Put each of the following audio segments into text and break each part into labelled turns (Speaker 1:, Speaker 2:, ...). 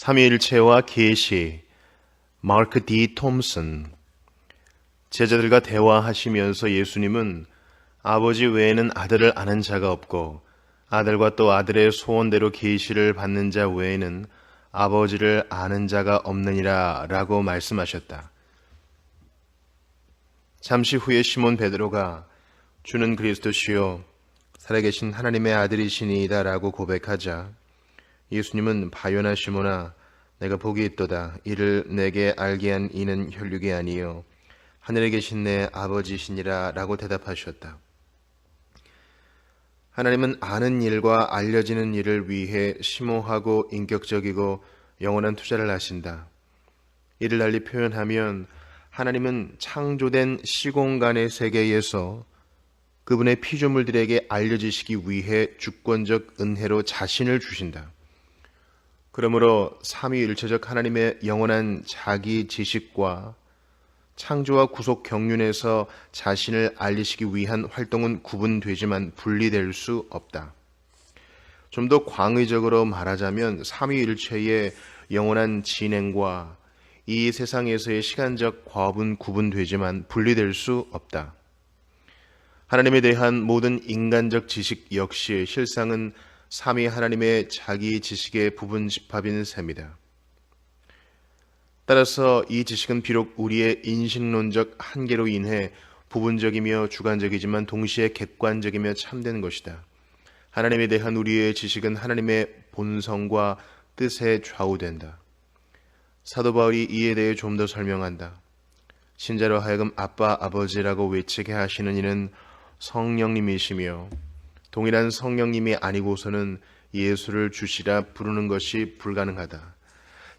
Speaker 1: 삼위일체와 계시, 마크 D. 톰슨. 제자들과 대화하시면서 예수님은 아버지 외에는 아들을 아는 자가 없고 아들과 또 아들의 소원대로 계시를 받는 자 외에는 아버지를 아는 자가 없느니라 라고 말씀하셨다. 잠시 후에 시몬 베드로가 주는 그리스도시요 살아계신 하나님의 아들이시니이다 라고 고백하자 예수님은 바요나 시몬아 내가 복이 있도다. 이를 내게 알게 한 이는 혈육이 아니요 하늘에 계신 내 아버지시니라 라고 대답하셨다. 하나님은 아는 일과 알려지는 일을 위해 심오하고 인격적이고 영원한 투자를 하신다. 이를 달리 표현하면 하나님은 창조된 시공간의 세계에서 그분의 피조물들에게 알려지시기 위해 주권적 은혜로 자신을 주신다. 그러므로 삼위일체적 하나님의 영원한 자기 지식과 창조와 구속 경륜에서 자신을 알리시기 위한 활동은 구분되지만 분리될 수 없다. 좀 더 광의적으로 말하자면 삼위일체의 영원한 진행과 이 세상에서의 시간적 과업은 구분되지만 분리될 수 없다. 하나님에 대한 모든 인간적 지식 역시 실상은 삼위 하나님의 자기 지식의 부분 집합인 셈이다. 따라서 이 지식은 비록 우리의 인식론적 한계로 인해 부분적이며 주관적이지만 동시에 객관적이며 참된 것이다. 하나님에 대한 우리의 지식은 하나님의 본성과 뜻에 좌우된다. 사도 바울이 이에 대해 좀 더 설명한다. 신자로 하여금 아빠, 아버지라고 외치게 하시는 이는 성령님이시며 동일한 성령님이 아니고서는 예수를 주시라 부르는 것이 불가능하다.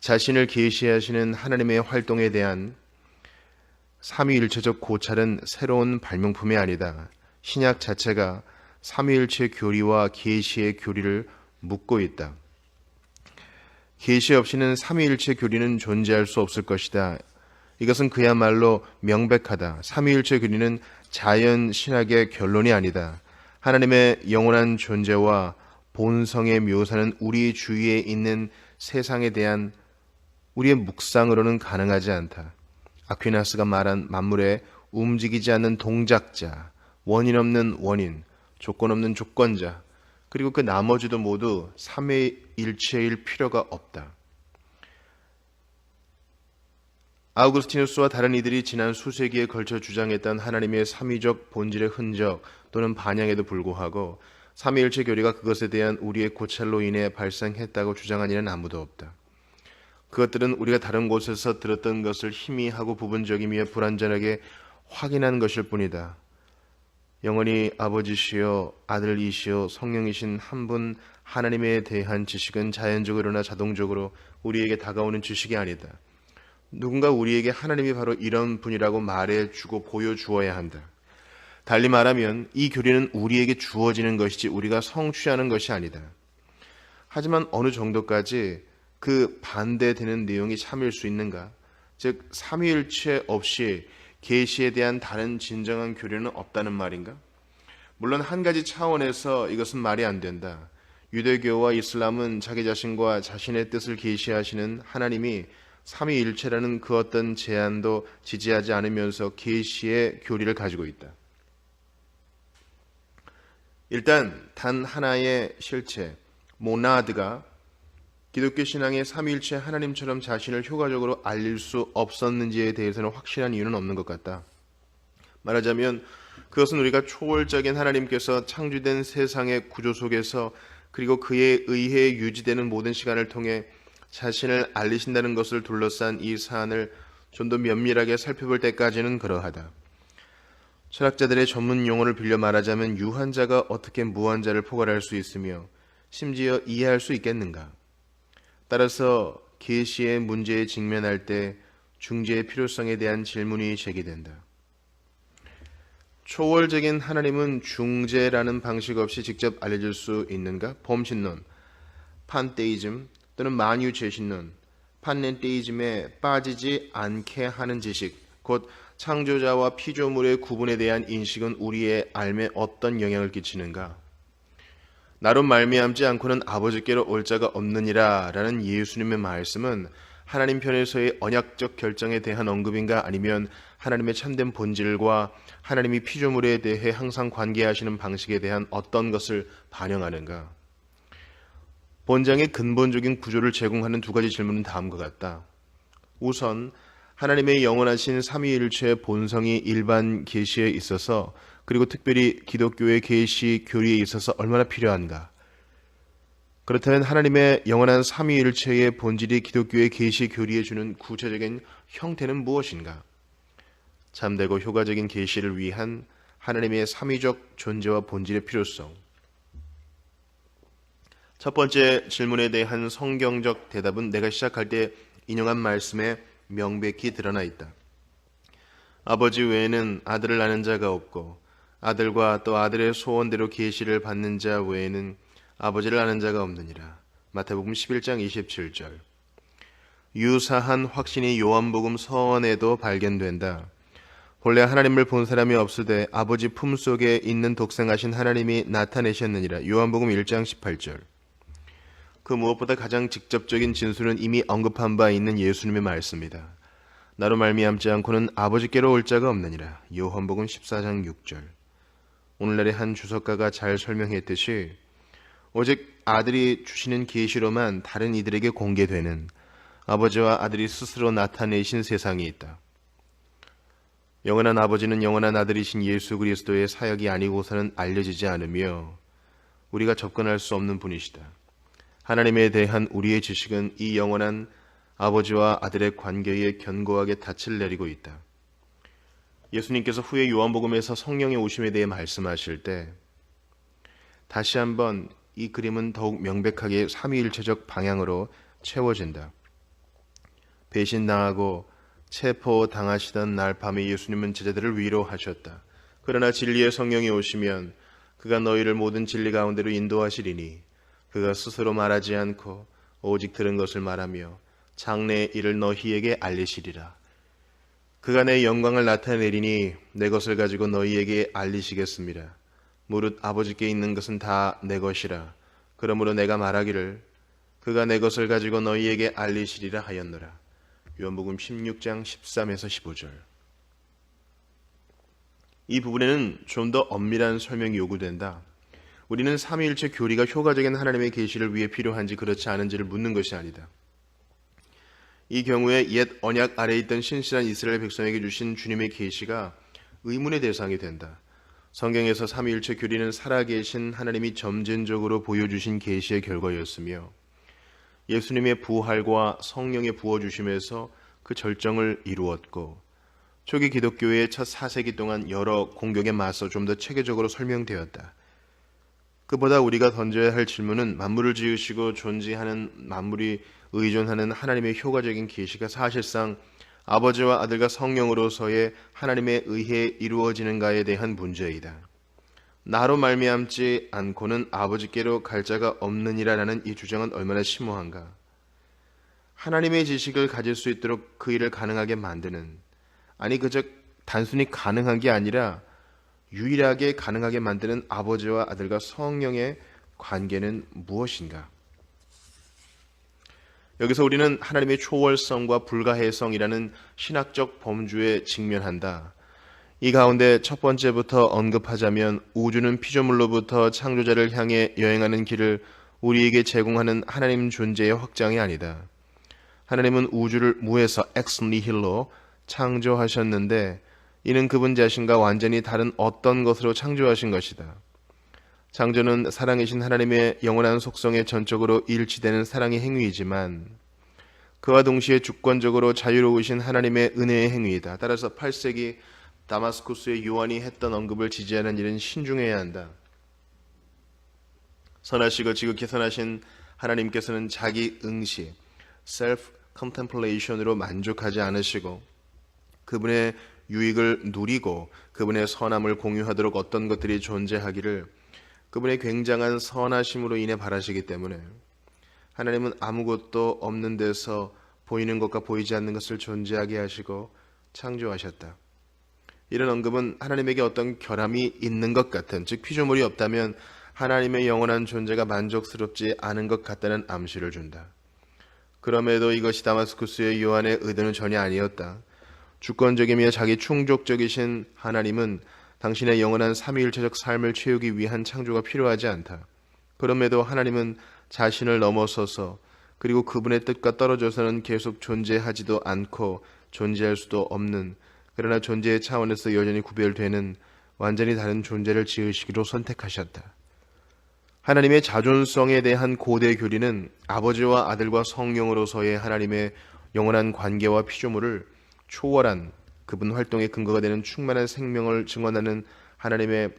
Speaker 1: 자신을 계시하시는 하나님의 활동에 대한 삼위일체적 고찰은 새로운 발명품이 아니다. 신약 자체가 삼위일체 교리와 계시의 교리를 묻고 있다. 계시 없이는 삼위일체 교리는 존재할 수 없을 것이다. 이것은 그야말로 명백하다. 삼위일체 교리는 자연 신학의 결론이 아니다. 하나님의 영원한 존재와 본성의 묘사는 우리 주위에 있는 세상에 대한 우리의 묵상으로는 가능하지 않다. 아퀴나스가 말한 만물의 움직이지 않는 동작자, 원인 없는 원인, 조건 없는 조건자, 그리고 그 나머지도 모두 삼위일체일 필요가 없다. 아우구스티누스와 다른 이들이 지난 수세기에 걸쳐 주장했던 하나님의 삼위적 본질의 흔적 또는 반영에도 불구하고 삼위일체 교리가 그것에 대한 우리의 고찰로 인해 발생했다고 주장한 이는 아무도 없다. 그것들은 우리가 다른 곳에서 들었던 것을 희미하고 부분적이며 불완전하게 확인한 것일 뿐이다. 영원히 아버지시요 아들이시요 성령이신 한 분 하나님에 대한 지식은 자연적으로나 자동적으로 우리에게 다가오는 지식이 아니다. 누군가 우리에게 하나님이 바로 이런 분이라고 말해주고 보여주어야 한다. 달리 말하면 이 교리는 우리에게 주어지는 것이지 우리가 성취하는 것이 아니다. 하지만 어느 정도까지 그 반대되는 내용이 참일 수 있는가? 즉 삼위일체 없이 계시에 대한 다른 진정한 교리는 없다는 말인가? 물론 한 가지 차원에서 이것은 말이 안 된다. 유대교와 이슬람은 자기 자신과 자신의 뜻을 계시하시는 하나님이 삼위일체라는 그 어떤 제한도 지지하지 않으면서 계시의 교리를 가지고 있다. 일단 단 하나의 실체, 모나드가 기독교 신앙의 삼위일체 하나님처럼 자신을 효과적으로 알릴 수 없었는지에 대해서는 확실한 이유는 없는 것 같다. 말하자면 그것은 우리가 초월적인 하나님께서 창조된 세상의 구조 속에서 그리고 그에 의해 유지되는 모든 시간을 통해 자신을 알리신다는 것을 둘러싼 이 사안을 좀 더 면밀하게 살펴볼 때까지는 그러하다. 철학자들의 전문 용어를 빌려 말하자면 유한자가 어떻게 무한자를 포괄할 수 있으며 심지어 이해할 수 있겠는가? 따라서 계시의 문제에 직면할 때 중재의 필요성에 대한 질문이 제기된다. 초월적인 하나님은 중재라는 방식 없이 직접 알려질 수 있는가? 범신론, 판테이즘 또는 만유죄신론, 판넨테이즘에 빠지지 않게 하는 지식, 곧 창조자와 피조물의 구분에 대한 인식은 우리의 삶에 어떤 영향을 끼치는가? 나로 말미암지 않고는 아버지께로 올 자가 없느니라 라는 예수님의 말씀은 하나님 편에서의 언약적 결정에 대한 언급인가, 아니면 하나님의 참된 본질과 하나님이 피조물에 대해 항상 관계하시는 방식에 대한 어떤 것을 반영하는가? 본장의 근본적인 구조를 제공하는 두 가지 질문은 다음과 같다. 우선 하나님의 영원하신 삼위일체의 본성이 일반 계시에 있어서, 그리고 특별히 기독교의 계시 교리에 있어서 얼마나 필요한가? 그렇다면 하나님의 영원한 삼위일체의 본질이 기독교의 계시 교리에 주는 구체적인 형태는 무엇인가? 참되고 효과적인 계시를 위한 하나님의 삼위적 존재와 본질의 필요성. 첫 번째 질문에 대한 성경적 대답은 내가 시작할 때 인용한 말씀에 명백히 드러나 있다. 아버지 외에는 아들을 아는 자가 없고, 아들과 또 아들의 소원대로 계시를 받는 자 외에는 아버지를 아는 자가 없느니라. 마태복음 11장 27절. 유사한 확신이 요한복음 서원에도 발견된다. 본래 하나님을 본 사람이 없으되 아버지 품속에 있는 독생하신 하나님이 나타내셨느니라. 요한복음 1장 18절. 그 무엇보다 가장 직접적인 진술은 이미 언급한 바 있는 예수님의 말씀이다. 나로 말미암지 않고는 아버지께로 올 자가 없느니라. 요한복음 14장 6절. 오늘날의 한 주석가가 잘 설명했듯이 오직 아들이 주시는 계시로만 다른 이들에게 공개되는 아버지와 아들이 스스로 나타내신 세상이 있다. 영원한 아버지는 영원한 아들이신 예수 그리스도의 사역이 아니고서는 알려지지 않으며 우리가 접근할 수 없는 분이시다. 하나님에 대한 우리의 지식은 이 영원한 아버지와 아들의 관계에 견고하게 닻을 내리고 있다. 예수님께서 후에 요한복음에서 성령의 오심에 대해 말씀하실 때 다시 한번 이 그림은 더욱 명백하게 삼위일체적 방향으로 채워진다. 배신당하고 체포당하시던 날 밤에 예수님은 제자들을 위로하셨다. 그러나 진리의 성령이 오시면 그가 너희를 모든 진리 가운데로 인도하시리니 그가 스스로 말하지 않고 오직 들은 것을 말하며 장래의 일을 너희에게 알리시리라. 그가 내 영광을 나타내리니 내 것을 가지고 너희에게 알리시겠습니다. 무릇 아버지께 있는 것은 다 내 것이라. 그러므로 내가 말하기를 그가 내 것을 가지고 너희에게 알리시리라 하였노라. 요한복음 16장 13에서 15절. 이 부분에는 좀 더 엄밀한 설명이 요구된다. 우리는 삼위일체 교리가 효과적인 하나님의 계시를 위해 필요한지 그렇지 않은지를 묻는 것이 아니다. 이 경우에 옛 언약 아래에 있던 신실한 이스라엘 백성에게 주신 주님의 계시가 의문의 대상이 된다. 성경에서 삼위일체 교리는 살아계신 하나님이 점진적으로 보여주신 계시의 결과였으며 예수님의 부활과 성령의 부어주심에서 그 절정을 이루었고, 초기 기독교의 첫 4세기 동안 여러 공격에 맞서 좀 더 체계적으로 설명되었다. 그보다 우리가 던져야 할 질문은 만물을 지으시고 존재하는 만물이 의존하는 하나님의 효과적인 계시가 사실상 아버지와 아들과 성령으로서의 하나님에 의해 이루어지는가에 대한 문제이다. 나로 말미암지 않고는 아버지께로 갈 자가 없느니라라는 이 주장은 얼마나 심오한가. 하나님의 지식을 가질 수 있도록 그 일을 가능하게 만드는, 아니 그저 단순히 가능한 게 아니라 유일하게 가능하게 만드는 아버지와 아들과 성령의 관계는 무엇인가? 여기서 우리는 하나님의 초월성과 불가해성이라는 신학적 범주에 직면한다. 이 가운데 첫 번째부터 언급하자면 우주는 피조물로부터 창조자를 향해 여행하는 길을 우리에게 제공하는 하나님 존재의 확장이 아니다. 하나님은 우주를 무에서 엑스 니힐로 창조하셨는데 이는 그분 자신과 완전히 다른 어떤 것으로 창조하신 것이다. 창조는 사랑이신 하나님의 영원한 속성에 전적으로 일치되는 사랑의 행위이지만 그와 동시에 주권적으로 자유로우신 하나님의 은혜의 행위이다. 따라서 8세기 다마스쿠스의 요한이 했던 언급을 지지하는 일은 신중해야 한다. 선하시고 지극히 선하신 하나님께서는 자기 응시, self contemplation으로 만족하지 않으시고 그분의 유익을 누리고 그분의 선함을 공유하도록 어떤 것들이 존재하기를 그분의 굉장한 선하심으로 인해 바라시기 때문에 하나님은 아무것도 없는 데서 보이는 것과 보이지 않는 것을 존재하게 하시고 창조하셨다. 이런 언급은 하나님에게 어떤 결함이 있는 것 같은, 즉 피조물이 없다면 하나님의 영원한 존재가 만족스럽지 않은 것 같다는 암시를 준다. 그럼에도 이것이 다마스쿠스의 요한의 의도는 전혀 아니었다. 주권적이며 자기 충족적이신 하나님은 당신의 영원한 삼위일체적 삶을 채우기 위한 창조가 필요하지 않다. 그럼에도 하나님은 자신을 넘어서서 그리고 그분의 뜻과 떨어져서는 계속 존재하지도 않고 존재할 수도 없는, 그러나 존재의 차원에서 여전히 구별되는 완전히 다른 존재를 지으시기로 선택하셨다. 하나님의 자존성에 대한 고대 교리는 아버지와 아들과 성령으로서의 하나님의 영원한 관계와 피조물을 초월한 그분 활동의 근거가 되는 충만한 생명을 증언하는 하나님의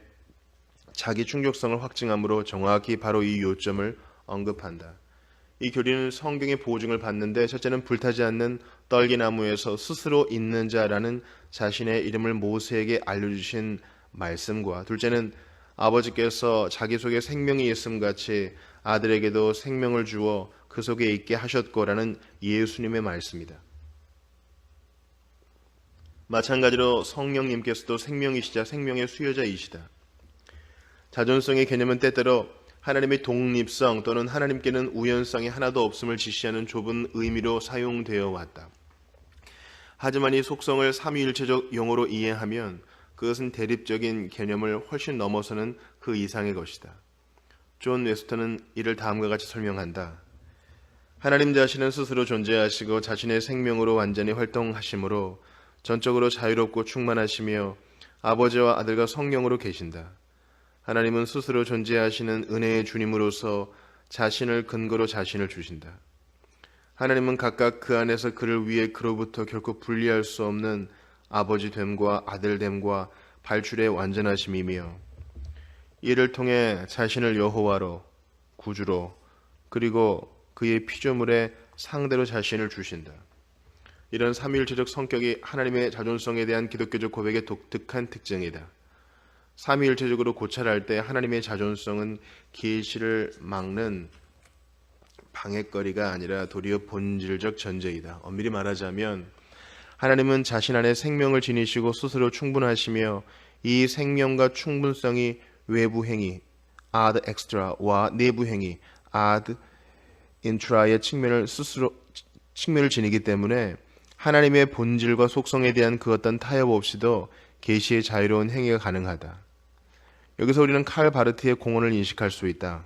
Speaker 1: 자기 충족성을 확증함으로 정확히 바로 이 요점을 언급한다. 이 교리는 성경의 보증을 받는데, 첫째는 불타지 않는 떨기나무에서 스스로 있는 자라는 자신의 이름을 모세에게 알려주신 말씀과, 둘째는 아버지께서 자기 속에 생명이 있음 같이 아들에게도 생명을 주어 그 속에 있게 하셨고라는 예수님의 말씀이다. 마찬가지로 성령님께서도 생명이시자 생명의 수여자이시다. 자존성의 개념은 때때로 하나님의 독립성 또는 하나님께는 우연성이 하나도 없음을 지시하는 좁은 의미로 사용되어 왔다. 하지만 이 속성을 삼위일체적 용어로 이해하면 그것은 대립적인 개념을 훨씬 넘어서는 그 이상의 것이다. 존 웨스턴은 이를 다음과 같이 설명한다. 하나님 자신은 스스로 존재하시고 자신의 생명으로 완전히 활동하심으로 전적으로 자유롭고 충만하시며 아버지와 아들과 성령으로 계신다. 하나님은 스스로 존재하시는 은혜의 주님으로서 자신을 근거로 자신을 주신다. 하나님은 각각 그 안에서 그를 위해 그로부터 결코 분리할 수 없는 아버지됨과 아들됨과 발출의 완전하심이며, 이를 통해 자신을 여호와로, 구주로, 그리고 그의 피조물의 상대로 자신을 주신다. 이런 삼위일체적 성격이 하나님의 자존성에 대한 기독교적 고백의 독특한 특징이다. 삼위일체적으로 고찰할 때 하나님의 자존성은 계시를 막는 방해거리가 아니라 도리어 본질적 전제이다. 엄밀히 말하자면 하나님은 자신 안에 생명을 지니시고 스스로 충분하시며 이 생명과 충분성이 외부 행위 ad extra와 내부 행위 ad intra의 측면을 지니기 때문에 하나님의 본질과 속성에 대한 그 어떤 타협 없이도 계시의 자유로운 행위가 가능하다. 여기서 우리는 칼 바르트의 공헌을 인식할 수 있다.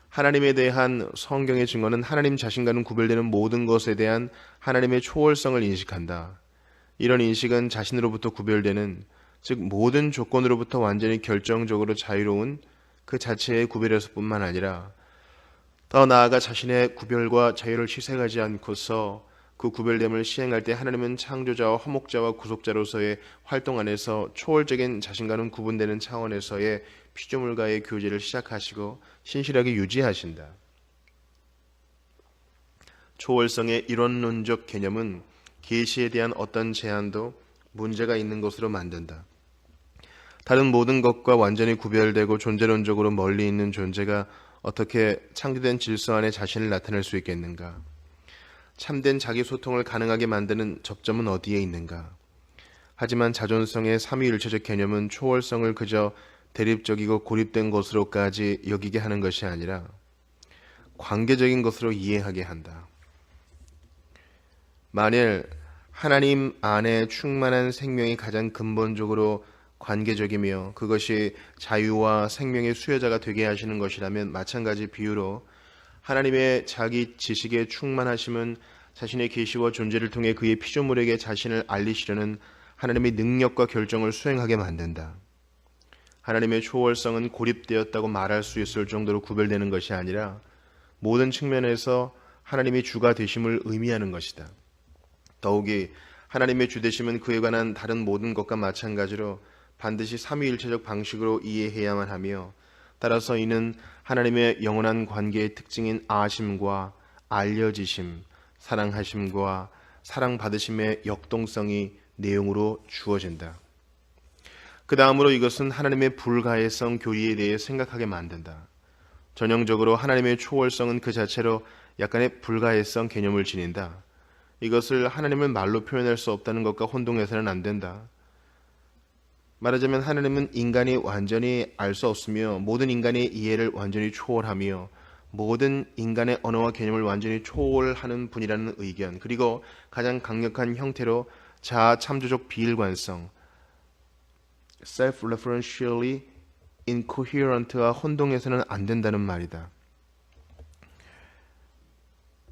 Speaker 1: 하나님에 대한 성경의 증거는 하나님 자신과는 구별되는 모든 것에 대한 하나님의 초월성을 인식한다. 이런 인식은 자신으로부터 구별되는, 즉 모든 조건으로부터 완전히 결정적으로 자유로운 그 자체의 구별에서뿐만 아니라 더 나아가 자신의 구별과 자유를 희생하지 않고서 그 구별됨을 시행할 때 하나님은 창조자와 화목자와 구속자로서의 활동 안에서 초월적인 자신과는 구분되는 차원에서의 피조물과의 교제를 시작하시고 신실하게 유지하신다. 초월성의 이론론적 개념은 계시에 대한 어떤 제한도 문제가 있는 것으로 만든다. 다른 모든 것과 완전히 구별되고 존재론적으로 멀리 있는 존재가 어떻게 창조된 질서 안에 자신을 나타낼 수 있겠는가? 참된 자기소통을 가능하게 만드는 접점은 어디에 있는가? 하지만 자존성의 삼위일체적 개념은 초월성을 그저 대립적이고 고립된 것으로까지 여기게 하는 것이 아니라 관계적인 것으로 이해하게 한다. 만일 하나님 안에 충만한 생명이 가장 근본적으로 관계적이며 그것이 자유와 생명의 수여자가 되게 하시는 것이라면, 마찬가지 비유로 하나님의 자기 지식의 충만하심은 자신의 계시와 존재를 통해 그의 피조물에게 자신을 알리시려는 하나님의 능력과 결정을 수행하게 만든다. 하나님의 초월성은 고립되었다고 말할 수 있을 정도로 구별되는 것이 아니라 모든 측면에서 하나님의 주가 되심을 의미하는 것이다. 더욱이 하나님의 주되심은 그에 관한 다른 모든 것과 마찬가지로 반드시 삼위일체적 방식으로 이해해야만 하며, 따라서 이는 하나님의 영원한 관계의 특징인 아심과 알려지심, 사랑하심과 사랑받으심의 역동성이 내용으로 주어진다. 그 다음으로 이것은 하나님의 불가해성 교리에 대해 생각하게 만든다. 전형적으로 하나님의 초월성은 그 자체로 약간의 불가해성 개념을 지닌다. 이것을 하나님을 말로 표현할 수 없다는 것과 혼동해서는 안 된다. 말하자면 하나님은 인간이 완전히 알 수 없으며 모든 인간의 이해를 완전히 초월하며 모든 인간의 언어와 개념을 완전히 초월하는 분이라는 의견, 그리고 가장 강력한 형태로 자아 참조적 비일관성, self-referentially incoherent와 혼동해서는 안 된다는 말이다.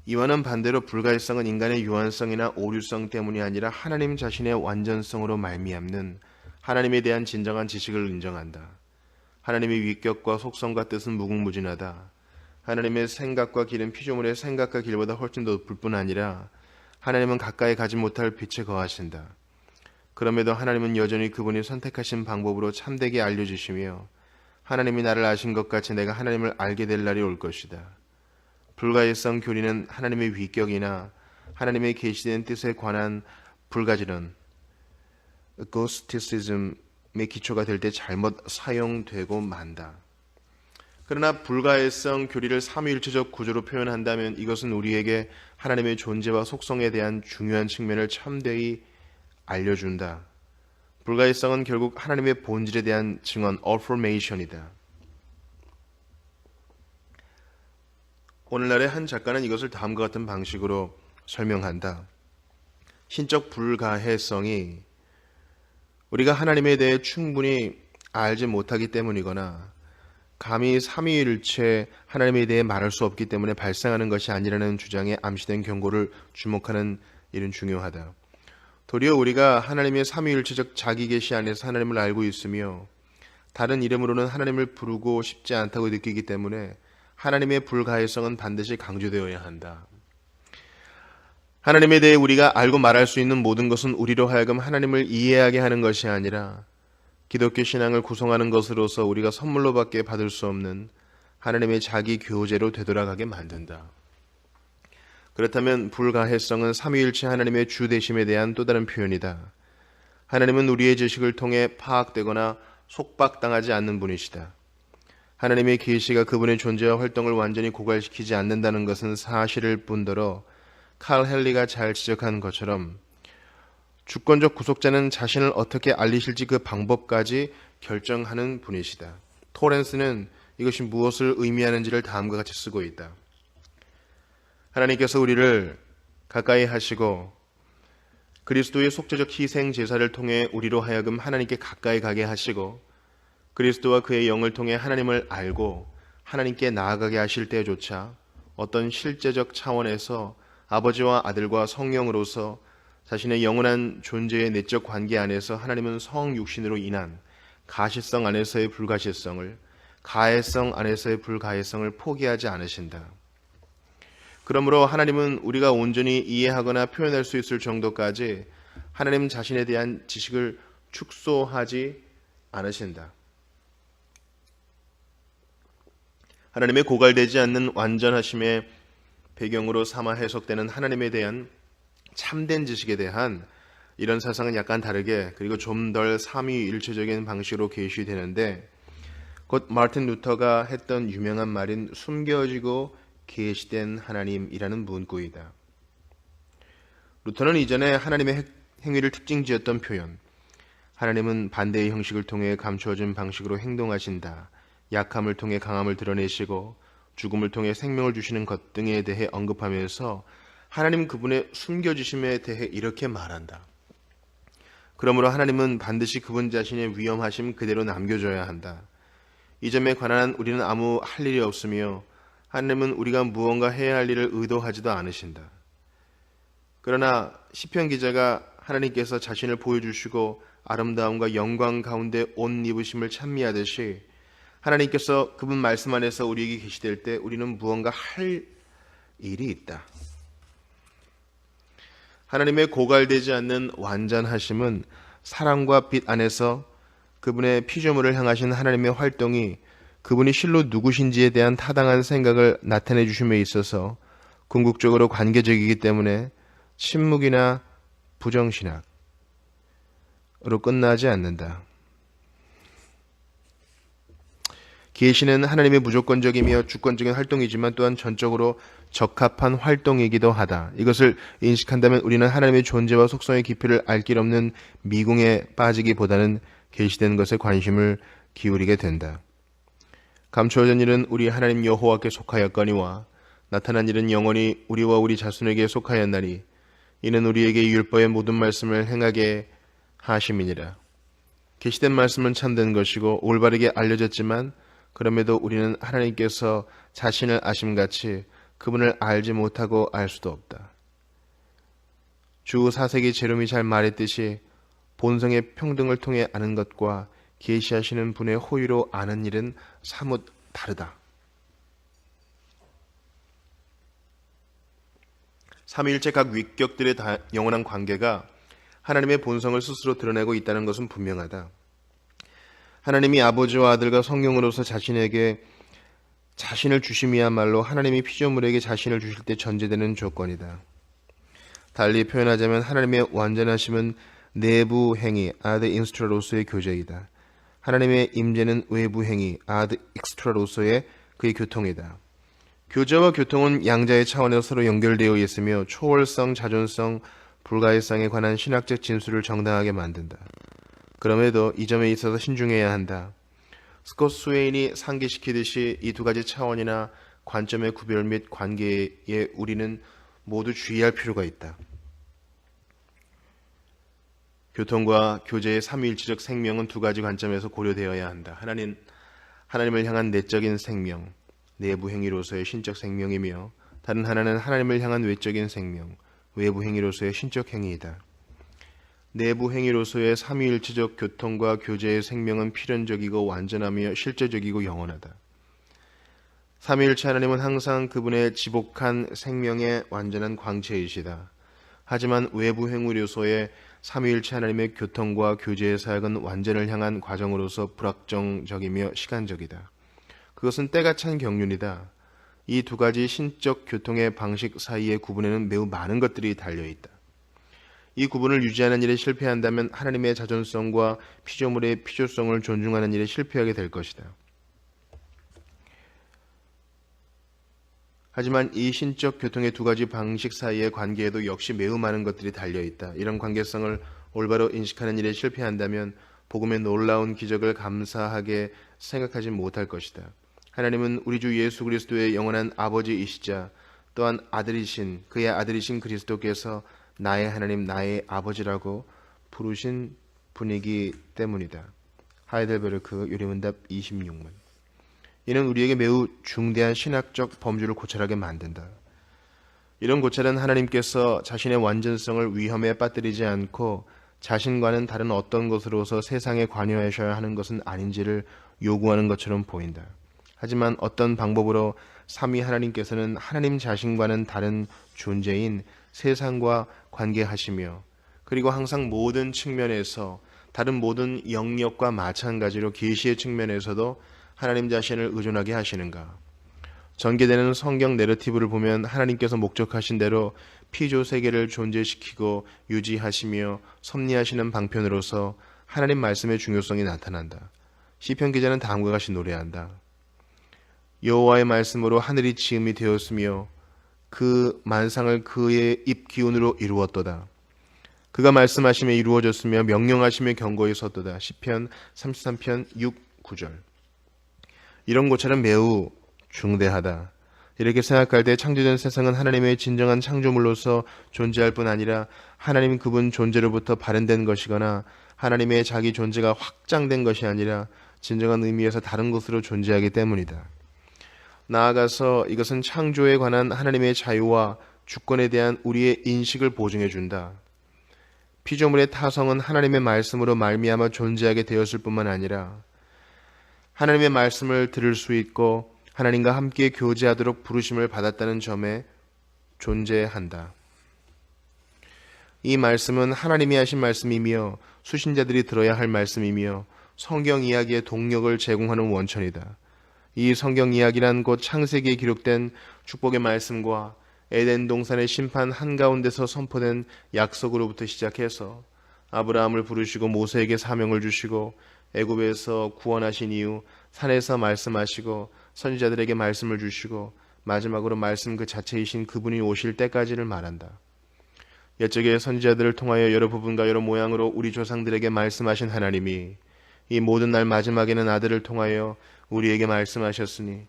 Speaker 1: 이와는 반대로 불가일성은 인간의 유한성이나 오류성 때문이 아니라 하나님 자신의 완전성으로 말미암는 하나님에 대한 진정한 지식을 인정한다. 하나님의 위격과 속성과 뜻은 무궁무진하다. 하나님의 생각과 길은 피조물의 생각과 길보다 훨씬 더 높을 뿐 아니라 하나님은 가까이 가지 못할 빛에 거하신다. 그럼에도 하나님은 여전히 그분이 선택하신 방법으로 참되게 알려주시며 하나님이 나를 아신 것 같이 내가 하나님을 알게 될 날이 올 것이다. 불가일성 교리는 하나님의 위격이나 하나님의 계시된 뜻에 관한 불가지론, Gnosticism의 기초가 될 때 잘못 사용되고 만다. 그러나 불가일성 교리를 삼위일체적 구조로 표현한다면 이것은 우리에게 하나님의 존재와 속성에 대한 중요한 측면을 참되이 알려준다. 불가일성은 결국 하나님의 본질에 대한 증언, affirmation이다. 오늘날의 한 작가는 이것을 다음과 같은 방식으로 설명한다. 신적 불가해성이 우리가 하나님에 대해 충분히 알지 못하기 때문이거나 감히 삼위일체 하나님에 대해 말할 수 없기 때문에 발생하는 것이 아니라는 주장에 암시된 경고를 주목하는 일은 중요하다. 도리어 우리가 하나님의 삼위일체적 자기 계시 안에서 하나님을 알고 있으며 다른 이름으로는 하나님을 부르고 싶지 않다고 느끼기 때문에 하나님의 불가해성은 반드시 강조되어야 한다. 하나님에 대해 우리가 알고 말할 수 있는 모든 것은 우리로 하여금 하나님을 이해하게 하는 것이 아니라 기독교 신앙을 구성하는 것으로서 우리가 선물로밖에 받을 수 없는 하나님의 자기 교제로 되돌아가게 만든다. 그렇다면 불가해성은 삼위일체 하나님의 주되심에 대한 또 다른 표현이다. 하나님은 우리의 지식을 통해 파악되거나 속박당하지 않는 분이시다. 하나님의 계시가 그분의 존재와 활동을 완전히 고갈시키지 않는다는 것은 사실일 뿐더러 칼 헨리가 잘 지적한 것처럼 주권적 구속자는 자신을 어떻게 알리실지 그 방법까지 결정하는 분이시다. 토렌스는 이것이 무엇을 의미하는지를 다음과 같이 쓰고 있다. 하나님께서 우리를 가까이 하시고 그리스도의 속죄적 희생 제사를 통해 우리로 하여금 하나님께 가까이 가게 하시고 그리스도와 그의 영을 통해 하나님을 알고 하나님께 나아가게 하실 때조차 어떤 실제적 차원에서 아버지와 아들과 성령으로서 자신의 영원한 존재의 내적 관계 안에서 하나님은 성육신으로 인한 가시성 안에서의 불가시성을, 가해성 안에서의 불가해성을 포기하지 않으신다. 그러므로 하나님은 우리가 온전히 이해하거나 표현할 수 있을 정도까지 하나님 자신에 대한 지식을 축소하지 않으신다. 하나님의 고갈되지 않는 완전하심의 배경으로 삼아 해석되는 하나님에 대한 참된 지식에 대한 이런 사상은 약간 다르게 그리고 좀 덜 삼위일체적인 방식으로 계시되는데 곧 마틴 루터가 했던 유명한 말인 숨겨지고 계시된 하나님이라는 문구이다. 루터는 이전에 하나님의 행위를 특징지었던 표현, 하나님은 반대의 형식을 통해 감추어진 방식으로 행동하신다, 약함을 통해 강함을 드러내시고 죽음을 통해 생명을 주시는 것 등에 대해 언급하면서 하나님 그분의 숨겨지심에 대해 이렇게 말한다. 그러므로 하나님은 반드시 그분 자신의 위엄하심 그대로 남겨줘야 한다. 이 점에 관한 우리는 아무 할 일이 없으며 하나님은 우리가 무언가 해야 할 일을 의도하지도 않으신다. 그러나 시편 기자가 하나님께서 자신을 보여주시고 아름다움과 영광 가운데 옷 입으심을 찬미하듯이 하나님께서 그분 말씀 안에서 우리에게 계시될 때 우리는 무언가 할 일이 있다. 하나님의 고갈되지 않는 완전하심은 사랑과 빛 안에서 그분의 피조물을 향하신 하나님의 활동이 그분이 실로 누구신지에 대한 타당한 생각을 나타내 주심에 있어서 궁극적으로 관계적이기 때문에 침묵이나 부정신학으로 끝나지 않는다. 계시는 하나님의 무조건적이며 주권적인 활동이지만 또한 전적으로 적합한 활동이기도 하다. 이것을 인식한다면 우리는 하나님의 존재와 속성의 깊이를 알 길 없는 미궁에 빠지기보다는 계시된 것에 관심을 기울이게 된다. 감추어진 일은 우리 하나님 여호와께 속하였거니와 나타난 일은 영원히 우리와 우리 자손에게 속하였나니 이는 우리에게 율법의 모든 말씀을 행하게 하심이니라. 계시된 말씀은 참된 것이고 올바르게 알려졌지만 그럼에도 우리는 하나님께서 자신을 아심같이 그분을 알지 못하고 알 수도 없다. 주 4세기 제롬이 잘 말했듯이 본성의 평등을 통해 아는 것과 계시하시는 분의 호의로 아는 일은 사뭇 다르다. 삼위일체 각 위격들의 영원한 관계가 하나님의 본성을 스스로 드러내고 있다는 것은 분명하다. 하나님이 아버지와 아들과 성령으로서 자신에게 자신을 주심이야말로 하나님이 피조물에게 자신을 주실 때 전제되는 조건이다. 달리 표현하자면 하나님의 완전하심은 내부 행위 아드 인스트라로서의 교제이다. 하나님의 임재는 외부 행위 아드 익스트라로서의 그의 교통이다. 교제와 교통은 양자의 차원에서 서로 연결되어 있으며 초월성, 자존성, 불가일성에 관한 신학적 진술을 정당하게 만든다. 그럼에도 이 점에 있어서 신중해야 한다. 스콧 스웨인이 상기시키듯이 이 두 가지 차원이나 관점의 구별 및 관계에 우리는 모두 주의할 필요가 있다. 교통과 교제의 삼위일체적 생명은 두 가지 관점에서 고려되어야 한다. 하나님을 향한 내적인 생명, 내부 행위로서의 신적 생명이며 다른 하나는 하나님을 향한 외적인 생명, 외부 행위로서의 신적 행위이다. 내부 행위로서의 삼위일체적 교통과 교제의 생명은 필연적이고 완전하며 실제적이고 영원하다. 삼위일체 하나님은 항상 그분의 지복한 생명의 완전한 광채이시다. 하지만 외부 행위로서의 삼위일체 하나님의 교통과 교제의 사역은 완전을 향한 과정으로서 불확정적이며 시간적이다. 그것은 때가 찬 경륜이다. 이 두 가지 신적 교통의 방식 사이의 구분에는 매우 많은 것들이 달려있다. 이 구분을 유지하는 일에 실패한다면 하나님의 자존성과 피조물의 필요성을 존중하는 일에 실패하게 될 것이다. 하지만 이 신적 교통의 두 가지 방식 사이의 관계에도 역시 매우 많은 것들이 달려있다. 이런 관계성을 올바로 인식하는 일에 실패한다면 복음의 놀라운 기적을 감사하게 생각하지 못할 것이다. 하나님은 우리 주 예수 그리스도의 영원한 아버지이시자 또한 그의 아들이신 그리스도께서 나의 하나님 나의 아버지라고 부르신 분이기 때문이다. 하이델베르크 유리문답 26문. 이는 우리에게 매우 중대한 신학적 범주를 고찰하게 만든다. 이런 고찰은 하나님께서 자신의 완전성을 위험에 빠뜨리지 않고 자신과는 다른 어떤 것으로서 세상에 관여하셔야 하는 것은 아닌지를 요구하는 것처럼 보인다. 하지만 어떤 방법으로 삼위 하나님께서는 하나님 자신과는 다른 존재인 세상과 관계하시며 그리고 항상 모든 측면에서 다른 모든 영역과 마찬가지로 계시의 측면에서도 하나님 자신을 의존하게 하시는가? 전개되는 성경 내러티브를 보면 하나님께서 목적하신 대로 피조 세계를 존재시키고 유지하시며 섭리하시는 방편으로서 하나님 말씀의 중요성이 나타난다. 시편 기자는 다음과 같이 노래한다. 여호와의 말씀으로 하늘이 지음이 되었으며 그 만상을 그의 입 기운으로 이루었도다. 그가 말씀하심에 이루어졌으며 명령하심에 견고히 섰도다. 시편 33편 6, 9절. 이런 고찰은 매우 중대하다. 이렇게 생각할 때 창조된 세상은 하나님의 진정한 창조물로서 존재할 뿐 아니라 하나님 그분 존재로부터 발현된 것이거나 하나님의 자기 존재가 확장된 것이 아니라 진정한 의미에서 다른 것으로 존재하기 때문이다. 나아가서 이것은 창조에 관한 하나님의 자유와 주권에 대한 우리의 인식을 보증해 준다. 피조물의 타성은 하나님의 말씀으로 말미암아 존재하게 되었을 뿐만 아니라 하나님의 말씀을 들을 수 있고 하나님과 함께 교제하도록 부르심을 받았다는 점에 존재한다. 이 말씀은 하나님이 하신 말씀이며 수신자들이 들어야 할 말씀이며 성경 이야기의 동력을 제공하는 원천이다. 이 성경 이야기란 곧 창세기에 기록된 축복의 말씀과 에덴 동산의 심판 한가운데서 선포된 약속으로부터 시작해서 아브라함을 부르시고 모세에게 사명을 주시고 애굽에서 구원하신 이후 산에서 말씀하시고 선지자들에게 말씀을 주시고 마지막으로 말씀 그 자체이신 그분이 오실 때까지를 말한다. 옛적의 선지자들을 통하여 여러 부분과 여러 모양으로 우리 조상들에게 말씀하신 하나님이 이 모든 날 마지막에는 아들을 통하여 우리에게 말씀하셨으니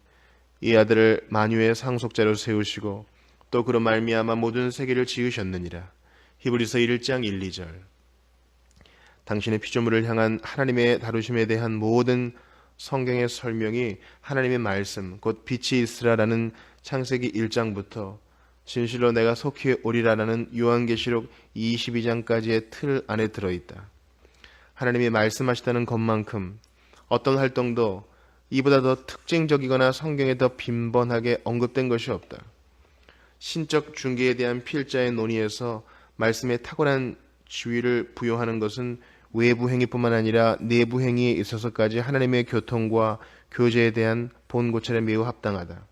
Speaker 1: 이 아들을 만유의 상속자로 세우시고 또 그로 말미암아 모든 세계를 지으셨느니라. 히브리서 1장 1, 2절. 당신의 피조물을 향한 하나님의 다루심에 대한 모든 성경의 설명이 하나님의 말씀, 곧 빛이 있으라라는 창세기 1장부터 진실로 내가 속히 오리라라는 요한계시록 22장까지의 틀 안에 들어있다. 하나님이 말씀하시다는 것만큼 어떤 활동도 이보다 더 특징적이거나 성경에 더 빈번하게 언급된 것이 없다. 신적 중계에 대한 필자의 논의에서 말씀에 탁월한 지위를 부여하는 것은 외부 행위뿐만 아니라 내부 행위에 있어서까지 하나님의 교통과 교제에 대한 본 고찰에 매우 합당하다.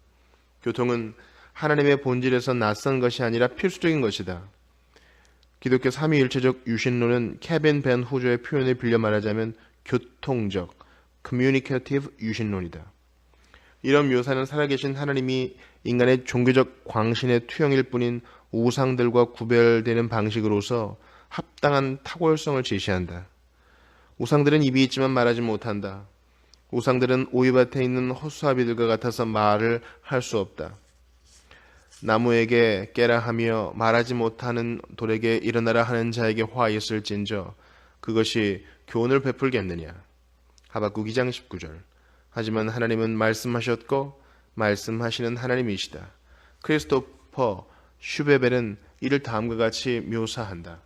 Speaker 1: 교통은 하나님의 본질에서 낯선 것이 아니라 필수적인 것이다. 기독교 삼위일체적 유신론은 케빈 벤 후저의 표현을 빌려 말하자면 교통적, communicative 유신론이다. 이런 묘사는 살아계신 하나님이 인간의 종교적 광신의 투영일 뿐인 우상들과 구별되는 방식으로서 합당한 탁월성을 제시한다. 우상들은 입이 있지만 말하지 못한다. 우상들은 오이밭에 있는 허수아비들과 같아서 말을 할 수 없다. 나무에게 깨라 하며 말하지 못하는 돌에게 일어나라 하는 자에게 화 있을진저 그것이 교훈을 베풀겠느냐. 하박국 2장 19절. 하지만 하나님은 말씀하셨고 말씀하시는 하나님이시다. 크리스토퍼 슈베벨은 이를 다음과 같이 묘사한다.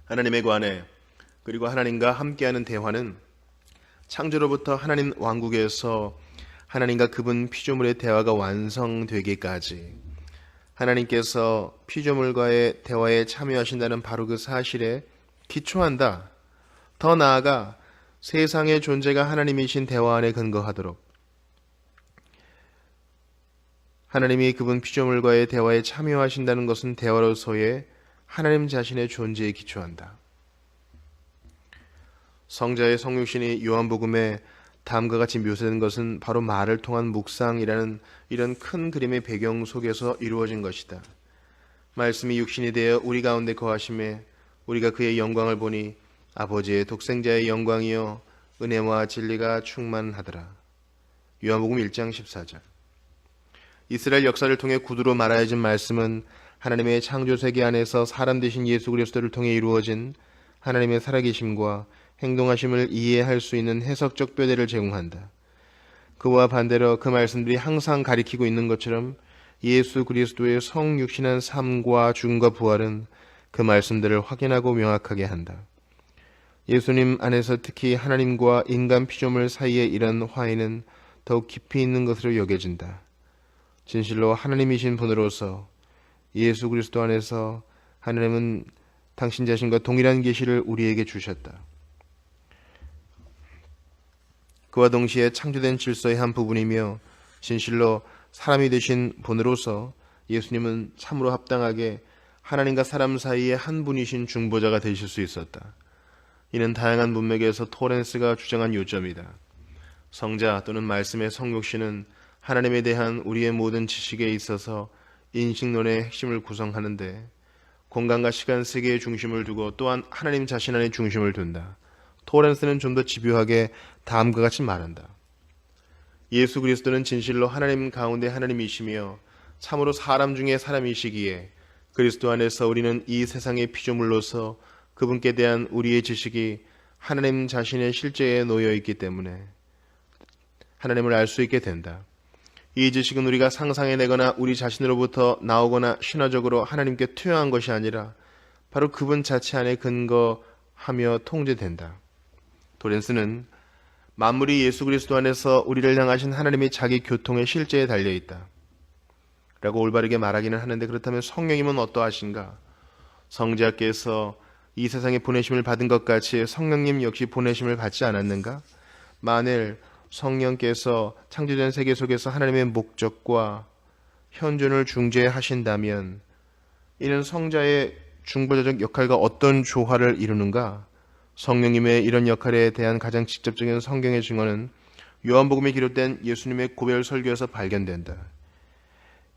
Speaker 1: 하나님에 관해 그리고 하나님과 함께하는 대화는 창조로부터 하나님 왕국에서 하나님과 그분 피조물의 대화가 완성되기까지 하나님께서 피조물과의 대화에 참여하신다는 바로 그 사실에 기초한다. 더 나아가 세상의 존재가 하나님이신 대화 안에 근거하도록 하나님이 그분 피조물과의 대화에 참여하신다는 것은 대화로서의 하나님 자신의 존재에 기초한다. 성자의 성육신이 요한복음에 다음과 같이 묘사된 것은 바로 말을 통한 묵상이라는 이런 큰 그림의 배경 속에서 이루어진 것이다. 말씀이 육신이 되어 우리 가운데 거하심에 우리가 그의 영광을 보니 아버지의 독생자의 영광이요 은혜와 진리가 충만하더라. 요한복음 1장 14절. 이스라엘 역사를 통해 구두로 말하여진 말씀은 하나님의 창조세계 안에서 사람 되신 예수 그리스도를 통해 이루어진 하나님의 살아계심과 행동하심을 이해할 수 있는 해석적 뼈대를 제공한다. 그와 반대로 그 말씀들이 항상 가리키고 있는 것처럼 예수 그리스도의 성육신한 삶과 죽음과 부활은 그 말씀들을 확인하고 명확하게 한다. 예수님 안에서 특히 하나님과 인간 피조물 사이에 이런 화해는 더욱 깊이 있는 것으로 여겨진다. 진실로 하나님이신 분으로서 예수 그리스도 안에서 하나님은 당신 자신과 동일한 계시를 우리에게 주셨다. 그와 동시에 창조된 질서의 한 부분이며 진실로 사람이 되신 분으로서 예수님은 참으로 합당하게 하나님과 사람 사이의 한 분이신 중보자가 되실 수 있었다. 이는 다양한 문맥에서 토렌스가 주장한 요점이다. 성자 또는 말씀의 성육신은 하나님에 대한 우리의 모든 지식에 있어서 인식론의 핵심을 구성하는데 공간과 시간 세계의 중심을 두고 또한 하나님 자신 안에 중심을 둔다. 토렌스는 좀 더 집요하게 다음과 같이 말한다. 예수 그리스도는 진실로 하나님 가운데 하나님이시며 참으로 사람 중에 사람이시기에 그리스도 안에서 우리는 이 세상의 피조물로서 그분께 대한 우리의 지식이 하나님 자신의 실제에 놓여 있기 때문에 하나님을 알 수 있게 된다. 이 지식은 우리가 상상해내거나 우리 자신으로부터 나오거나 신화적으로 하나님께 투영한 것이 아니라 바로 그분 자체 안에 근거하며 통제된다. 도렌스는 만물이 예수 그리스도 안에서 우리를 향하신 하나님의 자기 교통의 실제에 달려있다 라고 올바르게 말하기는 하는데, 그렇다면 성령님은 어떠하신가? 성자께서 이 세상에 보내심을 받은 것 같이 성령님 역시 보내심을 받지 않았는가? 만일 성령께서 창조된 세계 속에서 하나님의 목적과 현존을 중재하신다면 이는 성자의 중보자적 역할과 어떤 조화를 이루는가? 성령님의 이런 역할에 대한 가장 직접적인 성경의 증언은 요한복음에 기록된 예수님의 고별 설교에서 발견된다.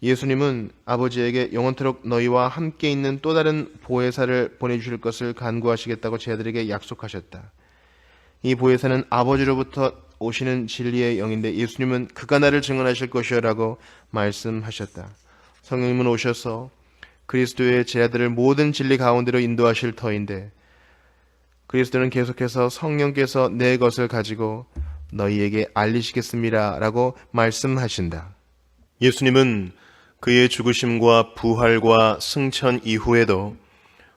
Speaker 1: 예수님은 아버지에게 영원토록 너희와 함께 있는 또 다른 보혜사를 보내주실 것을 간구하시겠다고 제 아들에게 약속하셨다. 이 보혜사는 아버지로부터 오시는 진리의 영인데 예수님은 그가 나를 증언하실 것이라고 말씀하셨다. 성령님은 오셔서 그리스도의 제 아들을 모든 진리 가운데로 인도하실 터인데 그리스도는 계속해서 성령께서 내 것을 가지고 너희에게 알리시겠습니다 라고 말씀하신다. 예수님은 그의 죽으심과 부활과 승천 이후에도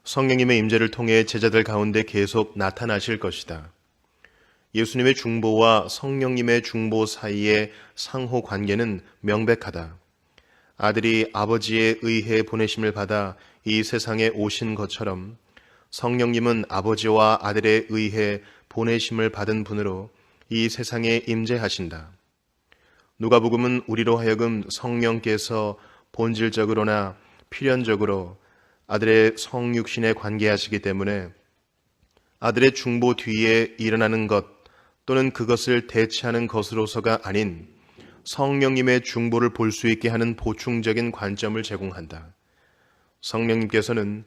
Speaker 1: 성령님의 임재를 통해 제자들 가운데 계속 나타나실 것이다. 예수님의 중보와 성령님의 중보 사이의 상호 관계는 명백하다. 아들이 아버지에 의해 보내심을 받아 이 세상에 오신 것처럼 성령님은 아버지와 아들에 의해 보내심을 받은 분으로 이 세상에 임재하신다. 누가복음은 우리로 하여금 성령께서 본질적으로나 필연적으로 아들의 성육신에 관계하시기 때문에 아들의 중보 뒤에 일어나는 것 또는 그것을 대체하는 것으로서가 아닌 성령님의 중보를 볼 수 있게 하는 보충적인 관점을 제공한다. 성령님께서는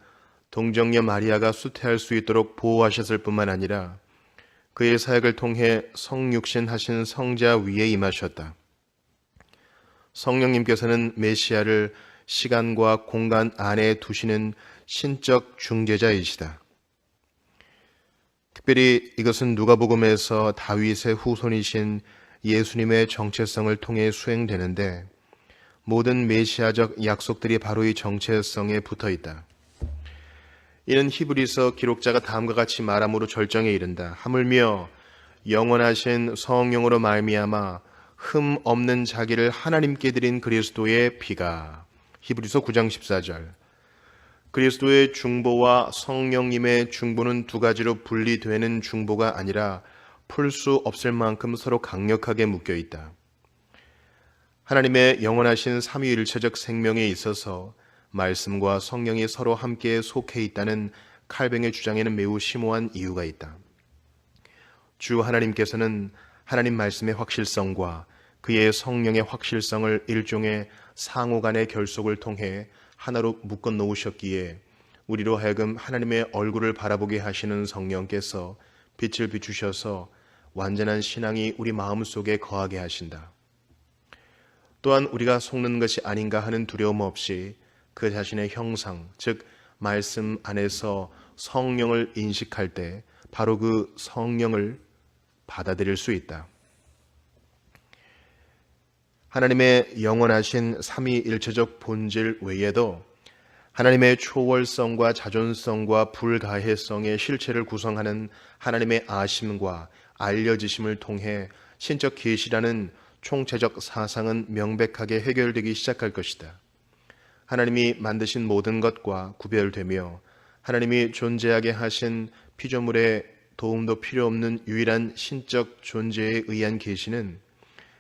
Speaker 1: 동정녀 마리아가 수태할 수 있도록 보호하셨을 뿐만 아니라 그의 사역을 통해 성육신 하신 성자 위에 임하셨다. 성령님께서는 메시아를 시간과 공간 안에 두시는 신적 중재자이시다. 특별히 이것은 누가복음에서 다윗의 후손이신 예수님의 정체성을 통해 수행되는데 모든 메시아적 약속들이 바로 이 정체성에 붙어 있다. 이는 히브리서 기록자가 다음과 같이 말함으로 절정에 이른다. 하물며 영원하신 성령으로 말미암아 흠 없는 자기를 하나님께 드린 그리스도의 피가. 히브리서 9장 14절. 그리스도의 중보와 성령님의 중보는 두 가지로 분리되는 중보가 아니라 풀 수 없을 만큼 서로 강력하게 묶여 있다. 하나님의 영원하신 삼위일체적 생명에 있어서 말씀과 성령이 서로 함께 속해 있다는 칼뱅의 주장에는 매우 심오한 이유가 있다. 주 하나님께서는 하나님 말씀의 확실성과 그의 성령의 확실성을 일종의 상호 간의 결속을 통해 하나로 묶어 놓으셨기에 우리로 하여금 하나님의 얼굴을 바라보게 하시는 성령께서 빛을 비추셔서 완전한 신앙이 우리 마음속에 거하게 하신다. 또한 우리가 속는 것이 아닌가 하는 두려움 없이 그 자신의 형상, 즉 말씀 안에서 성령을 인식할 때 바로 그 성령을 받아들일 수 있다. 하나님의 영원하신 삼위일체적 본질 외에도 하나님의 초월성과 자존성과 불가해성의 실체를 구성하는 하나님의 아심과 알려지심을 통해 신적 계시라는 총체적 사상은 명백하게 해결되기 시작할 것이다. 하나님이 만드신 모든 것과 구별되며 하나님이 존재하게 하신 피조물의 도움도 필요 없는 유일한 신적 존재에 의한 계시는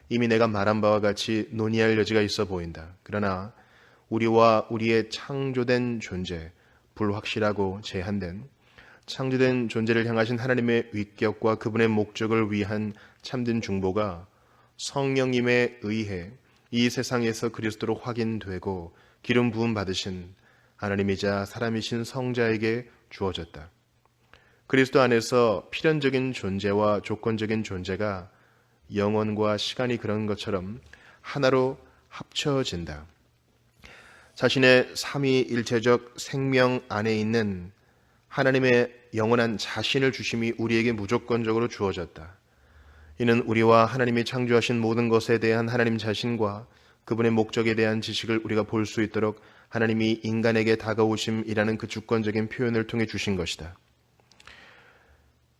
Speaker 1: 이미 내가 말한 바와 같이 논의할 여지가 있어 보인다. 그러나 우리와 우리의 창조된 존재, 불확실하고 제한된 창조된 존재를 향하신 하나님의 위격과 그분의 목적을 위한 참된 중보가 성령님에 의해 이 세상에서 그리스도로 확인되고 기름 부음 받으신 하나님이자 사람이신 성자에게 주어졌다. 그리스도 안에서 필연적인 존재와 조건적인 존재가 영원과 시간이 그런 것처럼 하나로 합쳐진다. 자신의 삼위일체적 생명 안에 있는 하나님의 영원한 자신을 주심이 우리에게 무조건적으로 주어졌다. 이는 우리와 하나님이 창조하신 모든 것에 대한 하나님 자신과 그분의 목적에 대한 지식을 우리가 볼 수 있도록 하나님이 인간에게 다가오심이라는 그 주권적인 표현을 통해 주신 것이다.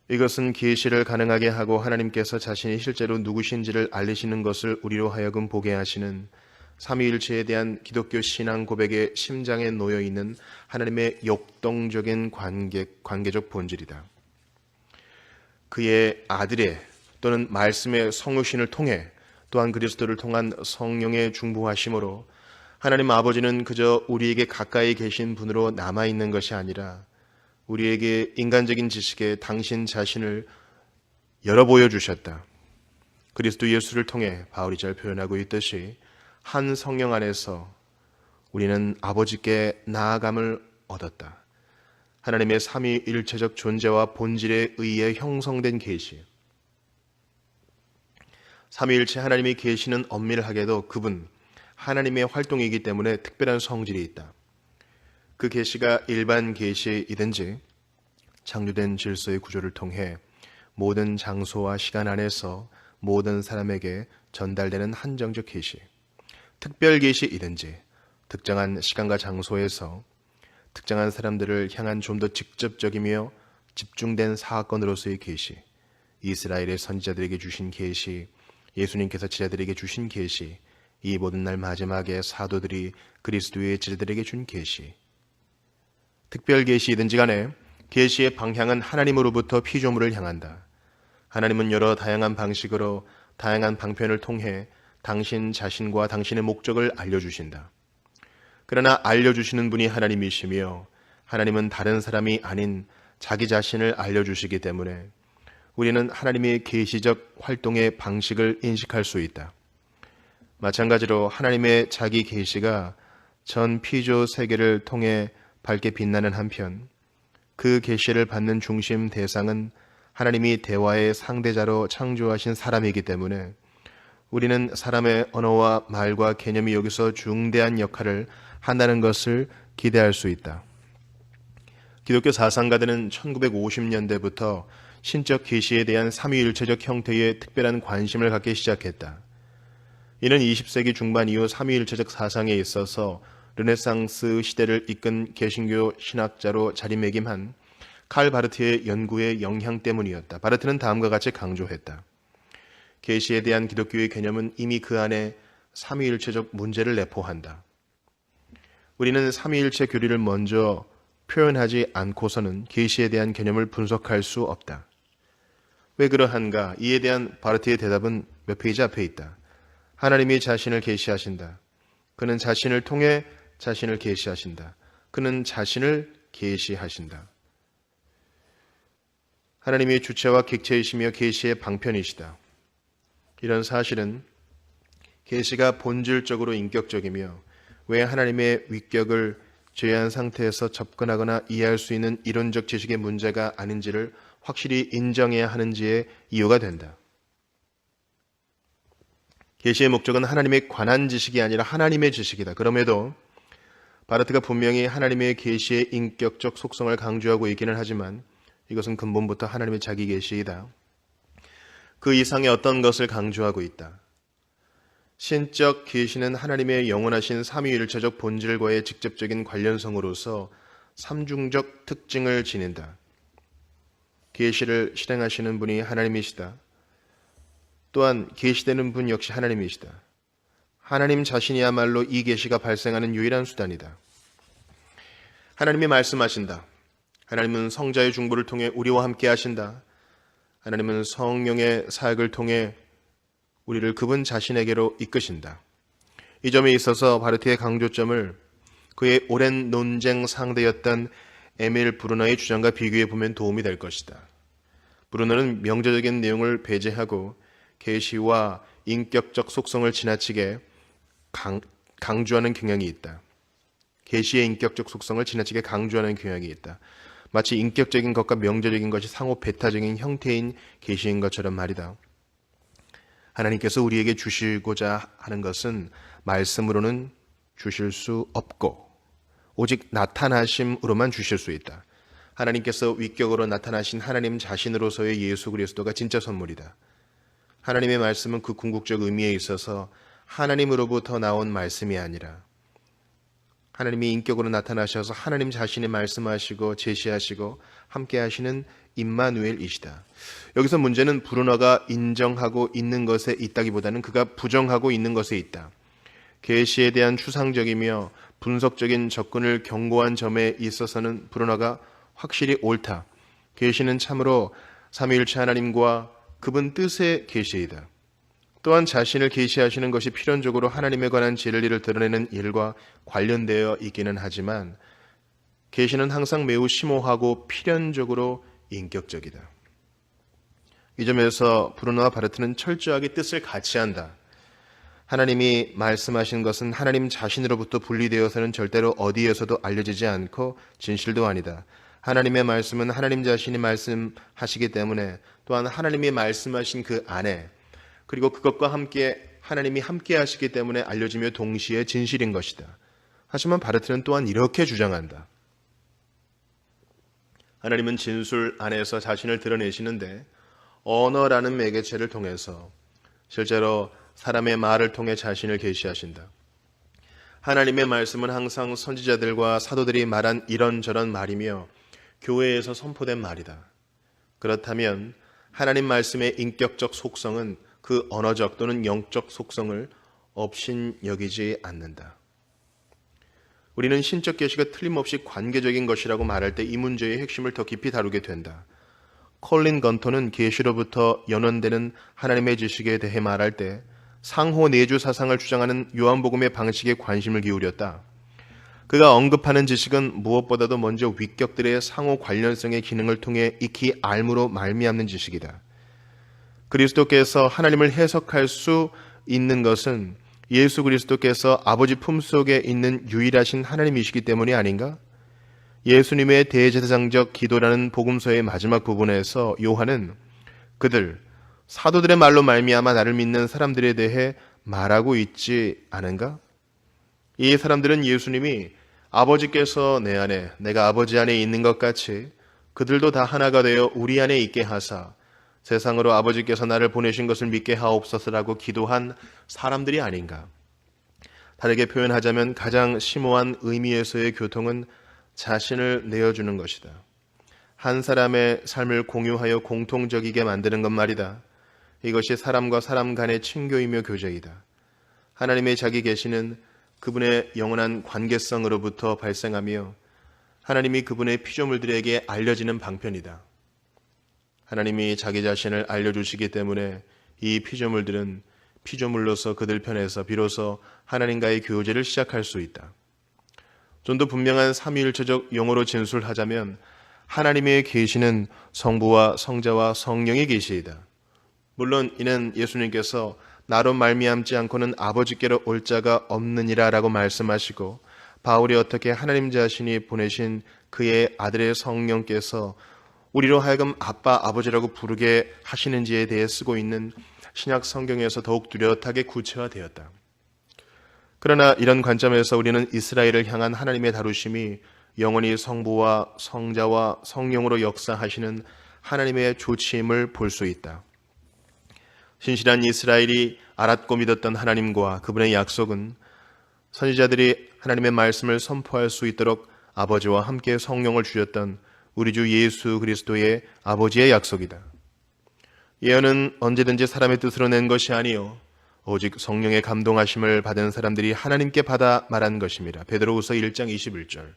Speaker 1: 이것은 계시를 가능하게 하고 하나님께서 자신이 실제로 누구신지를 알리시는 것을 우리로 하여금 보게 하시는 삼위일체에 대한 기독교 신앙 고백의 심장에 놓여 있는 하나님의 역동적인 관계적 본질이다. 그의 아들의 또는 말씀의 성육신을 통해 또한 그리스도를 통한 성령의 중보하심으로 하나님 아버지는 그저 우리에게 가까이 계신 분으로 남아있는 것이 아니라 우리에게 인간적인 지식에 당신 자신을 열어 보여주셨다. 그리스도 예수를 통해 바울이 잘 표현하고 있듯이 한 성령 안에서 우리는 아버지께 나아감을 얻었다. 하나님의 삼위일체적 존재와 본질에 의해 형성된 계시. 삼위일체 하나님의 계시는 엄밀하게도 그분 하나님의 활동이기 때문에 특별한 성질이 있다. 그 계시가 일반 계시이든지 창조된 질서의 구조를 통해 모든 장소와 시간 안에서 모든 사람에게 전달되는 한정적 계시, 특별 계시이든지 특정한 시간과 장소에서 특정한 사람들을 향한 좀 더 직접적이며 집중된 사건으로서의 계시, 이스라엘의 선지자들에게 주신 계시, 예수님께서 제자들에게 주신 계시, 이 모든 날 마지막에 사도들이 그리스도의 제자들에게 준 계시, 특별 계시이든지 간에 계시의 방향은 하나님으로부터 피조물을 향한다. 하나님은 여러 다양한 방식으로 다양한 방편을 통해 당신 자신과 당신의 목적을 알려주신다. 그러나 알려주시는 분이 하나님이시며 하나님은 다른 사람이 아닌 자기 자신을 알려주시기 때문에 우리는 하나님의 계시적 활동의 방식을 인식할 수 있다. 마찬가지로 하나님의 자기 계시가 전 피조 세계를 통해 밝게 빛나는 한편 그 계시를 받는 중심 대상은 하나님이 대화의 상대자로 창조하신 사람이기 때문에 우리는 사람의 언어와 말과 개념이 여기서 중대한 역할을 한다는 것을 기대할 수 있다. 기독교 사상가들은 1950년대부터 신적 계시에 대한 삼위일체적 형태에 특별한 관심을 갖기 시작했다. 이는 20세기 중반 이후 삼위일체적 사상에 있어서 르네상스 시대를 이끈 개신교 신학자로 자리매김한 칼 바르트의 연구의 영향 때문이었다. 바르트는 다음과 같이 강조했다. 계시에 대한 기독교의 개념은 이미 그 안에 삼위일체적 문제를 내포한다. 우리는 삼위일체 교리를 먼저 표현하지 않고서는 계시에 대한 개념을 분석할 수 없다. 왜 그러한가? 이에 대한 바르트의 대답은 몇 페이지 앞에 있다. 하나님이 자신을 계시하신다. 그는 자신을 통해 자신을 계시하신다. 그는 자신을 계시하신다. 하나님이 주체와 객체이시며 계시의 방편이시다. 이런 사실은 계시가 본질적으로 인격적이며 왜 하나님의 위격을 제외한 상태에서 접근하거나 이해할 수 있는 이론적 지식의 문제가 아닌지를 확실히 인정해야 하는지의 이유가 된다. 계시의 목적은 하나님에 관한 지식이 아니라 하나님의 지식이다. 그럼에도 바르트가 분명히 하나님의 계시의 인격적 속성을 강조하고 있기는 하지만 이것은 근본부터 하나님의 자기 계시이다. 그 이상의 어떤 것을 강조하고 있다. 신적 계시는 하나님의 영원하신 삼위일체적 본질과의 직접적인 관련성으로서 삼중적 특징을 지닌다. 계시를 실행하시는 분이 하나님이시다. 또한 계시되는 분 역시 하나님이시다. 하나님 자신이야말로 이 계시가 발생하는 유일한 수단이다. 하나님이 말씀하신다. 하나님은 성자의 중보를 통해 우리와 함께 하신다. 하나님은 성령의 사역을 통해 우리를 그분 자신에게로 이끄신다. 이 점에 있어서 바르트의 강조점을 그의 오랜 논쟁 상대였던 에밀 브루너의 주장과 비교해 보면 도움이 될 것이다. 브루너는 명제적인 내용을 배제하고 계시와 인격적 속성을 지나치게 강조하는 경향이 있다. 계시의 인격적 속성을 지나치게 강조하는 경향이 있다. 마치 인격적인 것과 명제적인 것이 상호 배타적인 형태인 계시인 것처럼 말이다. 하나님께서 우리에게 주시고자 하는 것은 말씀으로는 주실 수 없고 오직 나타나심으로만 주실 수 있다. 하나님께서 위격으로 나타나신 하나님 자신으로서의 예수 그리스도가 진짜 선물이다. 하나님의 말씀은 그 궁극적 의미에 있어서 하나님으로부터 나온 말씀이 아니라 하나님이 인격으로 나타나셔서 하나님 자신이 말씀하시고 제시하시고 함께 하시는 임마누엘이시다. 여기서 문제는 브루너가 인정하고 있는 것에 있다기보다는 그가 부정하고 있는 것에 있다. 계시에 대한 추상적이며 분석적인 접근을 경고한 점에 있어서는 브루너가 확실히 옳다. 계시는 참으로 삼위일체 하나님과 그분 뜻의 계시이다. 또한 자신을 계시하시는 것이 필연적으로 하나님에 관한 진리를 드러내는 일과 관련되어 있기는 하지만 계시는 항상 매우 심오하고 필연적으로 인격적이다. 이 점에서 브루너와 바르트는 철저하게 뜻을 같이 한다. 하나님이 말씀하신 것은 하나님 자신으로부터 분리되어서는 절대로 어디에서도 알려지지 않고 진실도 아니다. 하나님의 말씀은 하나님 자신이 말씀하시기 때문에 또한 하나님이 말씀하신 그 안에 그리고 그것과 함께 하나님이 함께 하시기 때문에 알려지며 동시에 진실인 것이다. 하지만 바르트는 또한 이렇게 주장한다. 하나님은 진술 안에서 자신을 드러내시는데 언어라는 매개체를 통해서 실제로 사람의 말을 통해 자신을 계시하신다. 하나님의 말씀은 항상 선지자들과 사도들이 말한 이런저런 말이며 교회에서 선포된 말이다. 그렇다면 하나님 말씀의 인격적 속성은 그 언어적 또는 영적 속성을 업신여기지 않는다. 우리는 신적 계시가 틀림없이 관계적인 것이라고 말할 때 이 문제의 핵심을 더 깊이 다루게 된다. 콜린 건토는 계시로부터 연원되는 하나님의 지식에 대해 말할 때 상호 내주 사상을 주장하는 요한복음의 방식에 관심을 기울였다. 그가 언급하는 지식은 무엇보다도 먼저 위격들의 상호 관련성의 기능을 통해 익히 알므로 말미암는 지식이다. 그리스도께서 하나님을 해석할 수 있는 것은 예수 그리스도께서 아버지 품속에 있는 유일하신 하나님이시기 때문이 아닌가? 예수님의 대제사장적 기도라는 복음서의 마지막 부분에서 요한은 그들, 사도들의 말로 말미암아 나를 믿는 사람들에 대해 말하고 있지 않은가? 이 사람들은 예수님이 아버지께서 내 안에, 내가 아버지 안에 있는 것 같이 그들도 다 하나가 되어 우리 안에 있게 하사 세상으로 아버지께서 나를 보내신 것을 믿게 하옵소서라고 기도한 사람들이 아닌가? 다르게 표현하자면 가장 심오한 의미에서의 교통은 자신을 내어주는 것이다. 한 사람의 삶을 공유하여 공통적이게 만드는 것 말이다. 이것이 사람과 사람 간의 친교이며 교제이다. 하나님의 자기 계시는 그분의 영원한 관계성으로부터 발생하며 하나님이 그분의 피조물들에게 알려지는 방편이다. 하나님이 자기 자신을 알려주시기 때문에 이 피조물들은 피조물로서 그들 편에서 비로소 하나님과의 교제를 시작할 수 있다. 좀 더 분명한 삼위일체적 용어로 진술하자면 하나님의 계시는 성부와 성자와 성령의 계시이다. 물론 이는 예수님께서 나로 말미암지 않고는 아버지께로 올 자가 없느니라 라고 말씀하시고 바울이 어떻게 하나님 자신이 보내신 그의 아들의 성령께서 우리로 하여금 아빠, 아버지라고 부르게 하시는지에 대해 쓰고 있는 신약 성경에서 더욱 뚜렷하게 구체화되었다. 그러나 이런 관점에서 우리는 이스라엘을 향한 하나님의 다루심이 영원히 성부와 성자와 성령으로 역사하시는 하나님의 조치임을 볼 수 있다. 신실한 이스라엘이 알았고 믿었던 하나님과 그분의 약속은 선지자들이 하나님의 말씀을 선포할 수 있도록 아버지와 함께 성령을 주셨던 우리 주 예수 그리스도의 아버지의 약속이다. 예언은 언제든지 사람의 뜻으로 낸 것이 아니요 오직 성령의 감동하심을 받은 사람들이 하나님께 받아 말한 것입니다. 베드로후서 1장 21절.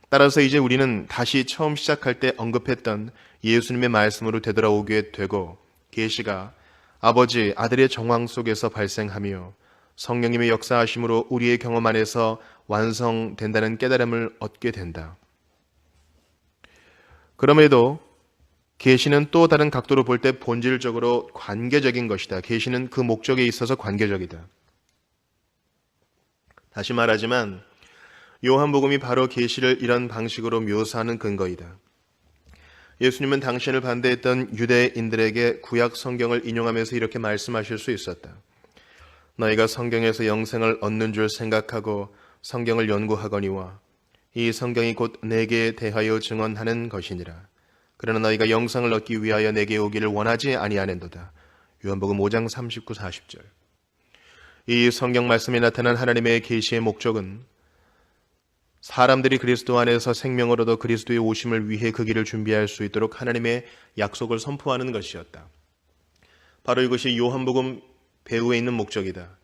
Speaker 1: 따라서 이제 우리는 다시 처음 시작할 때 언급했던 예수님의 말씀으로 되돌아오게 되고 계시가 아버지, 아들의 정황 속에서 발생하며 성령님의 역사하심으로 우리의 경험 안에서 완성된다는 깨달음을 얻게 된다. 그럼에도 계시는 또 다른 각도로 볼 때 본질적으로 관계적인 것이다. 계시는 그 목적에 있어서 관계적이다. 다시 말하지만 요한복음이 바로 계시를 이런 방식으로 묘사하는 근거이다. 예수님은 당신을 반대했던 유대인들에게 구약 성경을 인용하면서 이렇게 말씀하실 수 있었다. 너희가 성경에서 영생을 얻는 줄 생각하고 성경을 연구하거니와 이 성경이 곧 내게 대하여 증언하는 것이니라. 그러나 너희가 영생을 얻기 위하여 내게 오기를 원하지 아니하는도다. 요한복음 5장 39, 40절. 이 성경 말씀에 나타난 하나님의 계시의 목적은 사람들이 그리스도 안에서 생명을 얻어 그리스도의 오심을 위해 그 길을 준비할 수 있도록 하나님의 약속을 선포하는 것이었다. 바로 이것이 요한복음 배후에 있는 목적이다.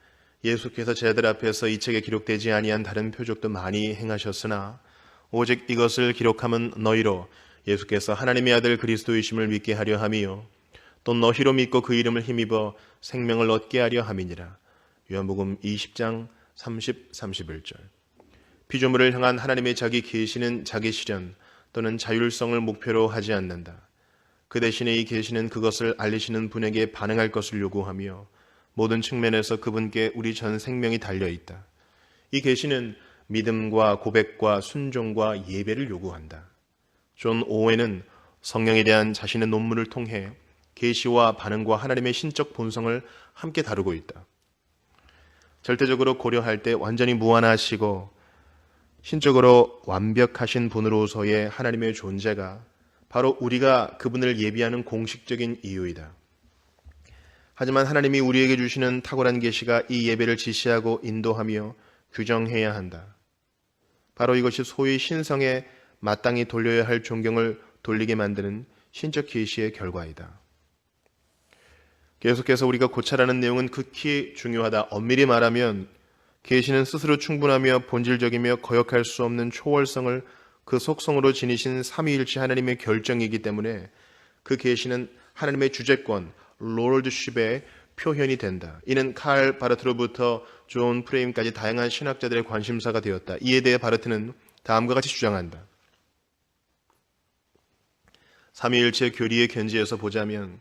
Speaker 1: 예수께서 제자들 앞에서 이 책에 기록되지 아니한 다른 표적도 많이 행하셨으나 오직 이것을 기록함은 너희로 예수께서 하나님의 아들 그리스도이심을 믿게 하려 함이요 또 너희로 믿고 그 이름을 힘입어 생명을 얻게 하려 함이니라. 요한복음 20장 30, 31절. 피조물을 향한 하나님의 자기 계시는 자기 실현 또는 자율성을 목표로 하지 않는다. 그 대신에 이 계시는 그것을 알리시는 분에게 반응할 것을 요구하며 모든 측면에서 그분께 우리 전 생명이 달려있다. 이 계시는 믿음과 고백과 순종과 예배를 요구한다. 존 오웬은 성령에 대한 자신의 논문을 통해 계시와 반응과 하나님의 신적 본성을 함께 다루고 있다. 절대적으로 고려할 때 완전히 무한하시고 신적으로 완벽하신 분으로서의 하나님의 존재가 바로 우리가 그분을 예비하는 공식적인 이유이다. 하지만 하나님이 우리에게 주시는 탁월한 계시가 이 예배를 지시하고 인도하며 규정해야 한다. 바로 이것이 소위 신성에 마땅히 돌려야 할 존경을 돌리게 만드는 신적 계시의 결과이다. 계속해서 우리가 고찰하는 내용은 극히 중요하다. 엄밀히 말하면 계시는 스스로 충분하며 본질적이며 거역할 수 없는 초월성을 그 속성으로 지니신 삼위일체 하나님의 결정이기 때문에 그 계시는 하나님의 주재권, 롤드십의 표현이 된다. 이는 칼 바르트로부터 존 프레임까지 다양한 신학자들의 관심사가 되었다. 이에 대해 바르트는 다음과 같이 주장한다. 삼위일체 교리의 견지에서 보자면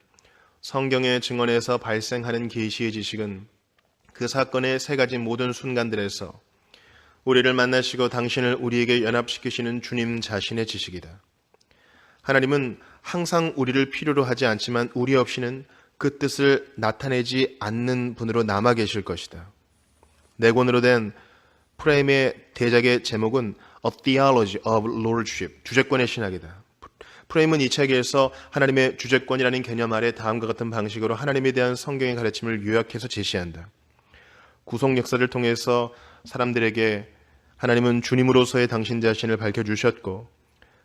Speaker 1: 성경의 증언에서 발생하는 계시의 지식은 그 사건의 세 가지 모든 순간들에서 우리를 만나시고 당신을 우리에게 연합시키시는 주님 자신의 지식이다. 하나님은 항상 우리를 필요로 하지 않지만 우리 없이는 그 뜻을 나타내지 않는 분으로 남아 계실 것이다. 네 권으로 된 프레임의 대작의 제목은 A Theology of Lordship, 주재권의 신학이다. 프레임은 이 책에서 하나님의 주재권이라는 개념 아래 다음과 같은 방식으로 하나님에 대한 성경의 가르침을 요약해서 제시한다. 구속 역사를 통해서 사람들에게 하나님은 주님으로서의 당신 자신을 밝혀주셨고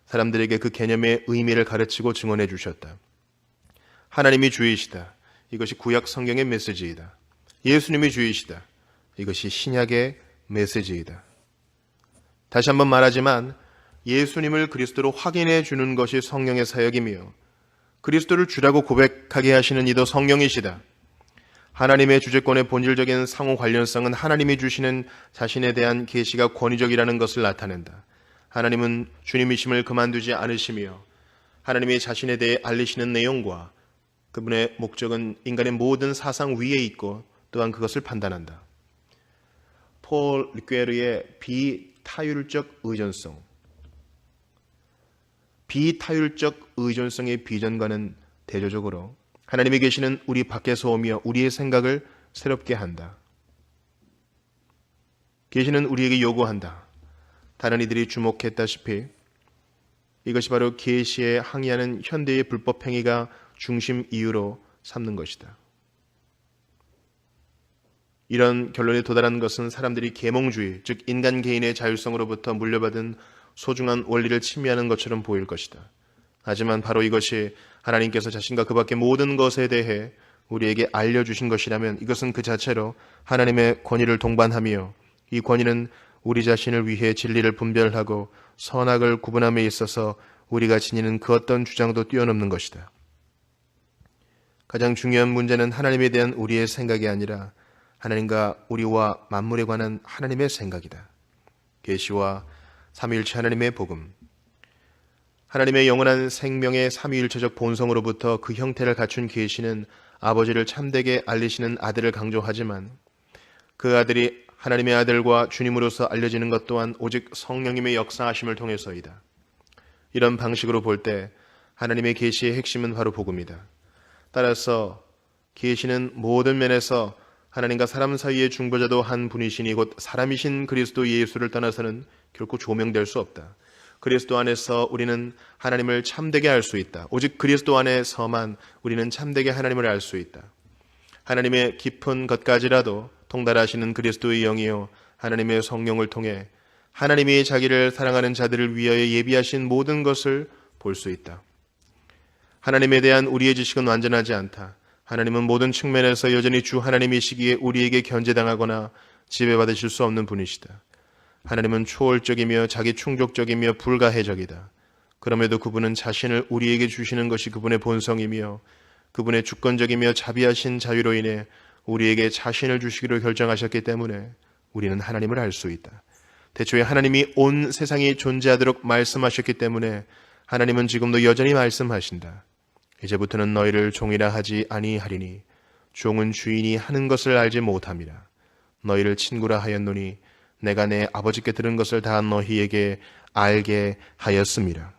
Speaker 1: 사람들에게 그 개념의 의미를 가르치고 증언해 주셨다. 하나님이 주이시다. 이것이 구약 성경의 메시지이다. 예수님이 주이시다. 이것이 신약의 메시지이다. 다시 한번 말하지만 예수님을 그리스도로 확인해 주는 것이 성령의 사역이며 그리스도를 주라고 고백하게 하시는 이도 성령이시다. 하나님의 주재권의 본질적인 상호 관련성은 하나님이 주시는 자신에 대한 계시가 권위적이라는 것을 나타낸다. 하나님은 주님이심을 그만두지 않으시며 하나님의 자신에 대해 알리시는 내용과 그분의 목적은 인간의 모든 사상 위에 있고 또한 그것을 판단한다. 폴 리퀘르의 비타율적 의존성. 비타율적 의존성의 비전과는 대조적으로 하나님의 계시는 우리 밖에서 오며 우리의 생각을 새롭게 한다. 계시는 우리에게 요구한다. 다른 이들이 주목했다시피 이것이 바로 계시에 항의하는 현대의 불법 행위가 중심 이유로 삼는 것이다. 이런 결론에 도달한 것은 사람들이 계몽주의, 즉 인간 개인의 자율성으로부터 물려받은 소중한 원리를 침해하는 것처럼 보일 것이다. 하지만 바로 이것이 하나님께서 자신과 그 밖의 모든 것에 대해 우리에게 알려주신 것이라면 이것은 그 자체로 하나님의 권위를 동반하며 이 권위는 우리 자신을 위해 진리를 분별하고 선악을 구분함에 있어서 우리가 지니는 그 어떤 주장도 뛰어넘는 것이다. 가장 중요한 문제는 하나님에 대한 우리의 생각이 아니라 하나님과 우리와 만물에 관한 하나님의 생각이다. 계시와 삼위일체 하나님의 복음. 하나님의 영원한 생명의 삼위일체적 본성으로부터 그 형태를 갖춘 계시는 아버지를 참되게 알리시는 아들을 강조하지만 그 아들이 하나님의 아들과 주님으로서 알려지는 것 또한 오직 성령님의 역사하심을 통해서이다. 이런 방식으로 볼 때 하나님의 계시의 핵심은 바로 복음이다. 따라서 계시는 모든 면에서 하나님과 사람 사이의 중보자도 한 분이시니 곧 사람이신 그리스도 예수를 떠나서는 결코 조명될 수 없다. 그리스도 안에서 우리는 하나님을 참되게 알 수 있다. 오직 그리스도 안에서만 우리는 참되게 하나님을 알 수 있다. 하나님의 깊은 것까지라도 통달하시는 그리스도의 영이요 하나님의 성령을 통해 하나님이 자기를 사랑하는 자들을 위하여 예비하신 모든 것을 볼 수 있다. 하나님에 대한 우리의 지식은 완전하지 않다. 하나님은 모든 측면에서 여전히 주 하나님이시기에 우리에게 견제당하거나 지배받으실 수 없는 분이시다. 하나님은 초월적이며 자기 충족적이며 불가해적이다. 그럼에도 그분은 자신을 우리에게 주시는 것이 그분의 본성이며 그분의 주권적이며 자비하신 자유로 인해 우리에게 자신을 주시기로 결정하셨기 때문에 우리는 하나님을 알 수 있다. 대초에 하나님이 온 세상이 존재하도록 말씀하셨기 때문에 하나님은 지금도 여전히 말씀하신다. 이제부터는 너희를 종이라 하지 아니하리니 종은 주인이 하는 것을 알지 못함이라. 너희를 친구라 하였노니 내가 내 아버지께 들은 것을 다 너희에게 알게 하였음이라.